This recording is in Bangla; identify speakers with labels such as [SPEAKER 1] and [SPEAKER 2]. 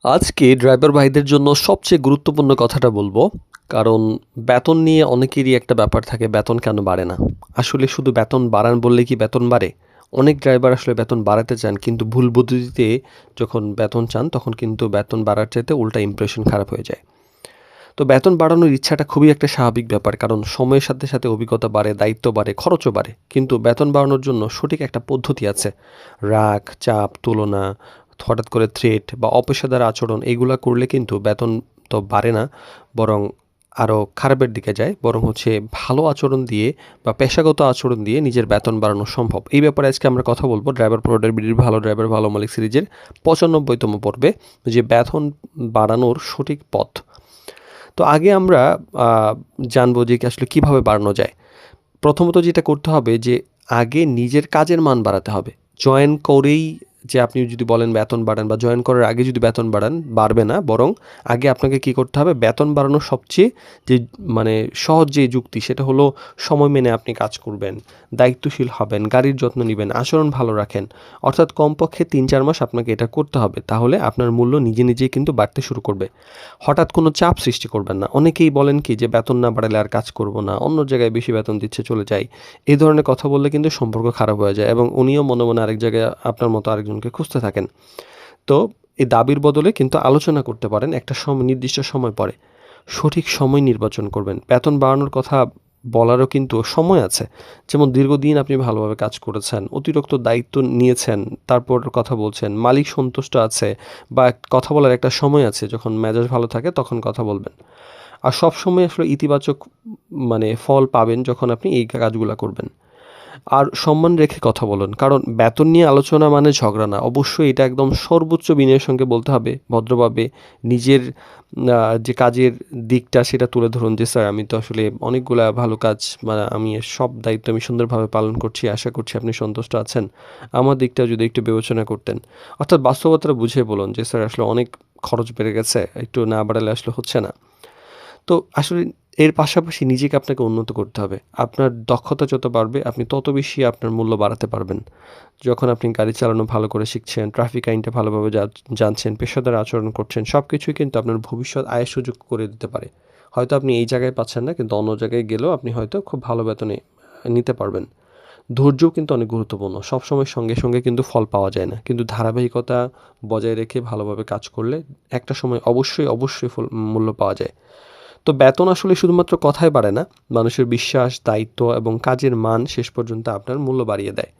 [SPEAKER 1] আজকে ড্রাইভার ভাইদের জন্য সবচেয়ে গুরুত্বপূর্ণ কথাটা বলবো। কারণ বেতন নিয়ে অনেকেরই একটা ব্যাপার থাকে, বেতন কেন বাড়ে না? আসলে শুধু বেতন বাড়ান বললেই কি বেতন বাড়ে? অনেক ড্রাইভার আসলে বেতন বাড়াতে চান কিন্তু ভুল পদ্ধতিতে যখন বেতন চান তখন কিন্তু বেতন বাড়ার চাইতে উল্টা ইমপ্রেশন খারাপ হয়ে যায়। তো বেতন বাড়ানোর ইচ্ছাটা খুবই একটা স্বাভাবিক ব্যাপার, কারণ সময়ের সাথে সাথে অভিজ্ঞতা বাড়ে, দায়িত্ব বাড়ে, খরচও বাড়ে। কিন্তু বেতন বাড়ানোর জন্য সঠিক একটা পদ্ধতি আছে। রাগ, চাপ, তুলনা, হঠাৎ করে থ্রেট বা অপেশাদার আচরণ এগুলা করলে কিন্তু বেতন তো বাড়ে না, বরং আরও খারাপের দিকে যায়। বরং হচ্ছে ভালো আচরণ দিয়ে বা পেশাগত আচরণ দিয়ে নিজের বেতন বাড়ানো সম্ভব। এই ব্যাপারে আজকে আমরা কথা বলবো ড্রাইভার প্রোডাক্ট বিডির ভালো ড্রাইভার ভালো মালিক সিরিজের 95তম পর্বে, যে বেতন বাড়ানোর সঠিক পথ। তো আগে আমরা আ জানবো যে কি আসলে কিভাবে বাড়ানো যায়। প্রথমত যেটা করতে হবে যে আগে নিজের কাজের মান বাড়াতে হবে। জয়েন করেই যে আপনি যদি বলেন বেতন বাড়ান বা জয়েন করার আগে যদি বেতন বাড়ান, বাড়বে না। বরং আগে আপনাকে কি করতে হবে, বেতন বাড়ানোর সবচেয়ে যে মানে সহজ যে যুক্তি সেটা হলো সময় মেনে আপনি কাজ করবেন, দায়িত্বশীল হবেন, গাড়ির যত্ন নিবেন, আচরণ ভালো রাখেন। অর্থাৎ কমপক্ষে ৩-৪ মাস আপনাকে এটা করতে হবে। তাহলে আপনার মূল্য নিজে, নিজেই কিন্তু বাড়তে শুরু করবে। হঠাৎ কোনো চাপ সৃষ্টি করবেন না। অনেকেই বলেন কি যে বেতন না বাড়ালে আর কাজ করব না, অন্য জায়গায় বেশি বেতন দিচ্ছে চলে যাই। এই ধরনের কথা বললে কিন্তু সম্পর্ক খারাপ হয়ে যায় এবং উনিও মনে, মনে আরেক জায়গায় আপনার মতো আরেকজনকে খুঁজতে থাকেন। তো এই দাবির বদলে কিন্তু আলোচনা করতে পারেন একটা নির্দিষ্ট সময় পরে। সঠিক সময় নির্বাচন করবেন। বেতন বাড়ানোর কথা বলারও কিন্তু সময় আছে। যেমন দীর্ঘদিন আপনি ভালোভাবে কাজ করেছেন, অতিরিক্ত দায়িত্ব নিয়েছেন, তারপর কথা বলছেন, মালিক সন্তুষ্ট আছে বা কথা বলার একটা সময় আছে, যখন মেজাজ ভালো থাকে তখন কথা বলবেন। আর সবসময় আসলে ইতিবাচক ফল পাবেন যখন আপনি এই কাজগুলা করবেন। আর সম্মান রেখে কথা বলুন। কারণ বেতন নিয়ে আলোচনা মানে ঝগড়া না। অবশ্যই এটা একদম সর্বোচ্চ বিনয়ের সঙ্গে বলতে হবে, ভদ্রভাবে। নিজের যে কাজের দিকটা সেটা তুলে ধরুন যে, "স্যার, আমি তো আসলে অনেকগুলা ভালো কাজ, আমি এর সব দায়িত্ব আমি সুন্দরভাবে পালন করছি। আশা করছি আপনি সন্তুষ্ট আছেন। আমার দিকটা যদি একটু বিবেচনা করতেন।" অর্থাৎ বাস্তবতাটা বুঝিয়ে বলুন যে, "স্যার, আসলে অনেক খরচ বেড়ে গেছে। একটু না বাড়ালে আসলে হচ্ছে না।" তো আসলে এর পাশাপাশি নিজেকে আপনাকে উন্নত করতে হবে। আপনার দক্ষতা যত বাড়বে, আপনি তত বেশি আপনার মূল্য বাড়াতে পারবেন। যখন আপনি গাড়ি চালানো ভালো করে শিখছেন, ট্রাফিক আইনটা ভালোভাবে জানছেন, পেশাদার আচরণ করছেন, সবকিছুই কিন্তু আপনার ভবিষ্যৎ আয়ের সুযোগ করে দিতে পারে। হয়তো আপনি এই জায়গায় পাচ্ছেন না, কিন্তু অন্য জায়গায় গেলেও আপনি হয়তো খুব ভালো বেতনে নিতে পারবেন। ধৈর্যও কিন্তু অনেক গুরুত্বপূর্ণ। সবসময় সঙ্গে, সঙ্গে কিন্তু ফল পাওয়া যায় না। কিন্তু ধারাবাহিকতা বজায় রেখে ভালোভাবে কাজ করলে একটা সময় অবশ্যই, অবশ্যই মূল্য পাওয়া যায়। তো বেতন আসলে শুধুমাত্র কথায় বাড়ে না, মানুষের বিশ্বাস, দায়িত্ব এবং কাজের মান শেষ পর্যন্ত আপনার মূল্য বাড়িয়ে দেয়।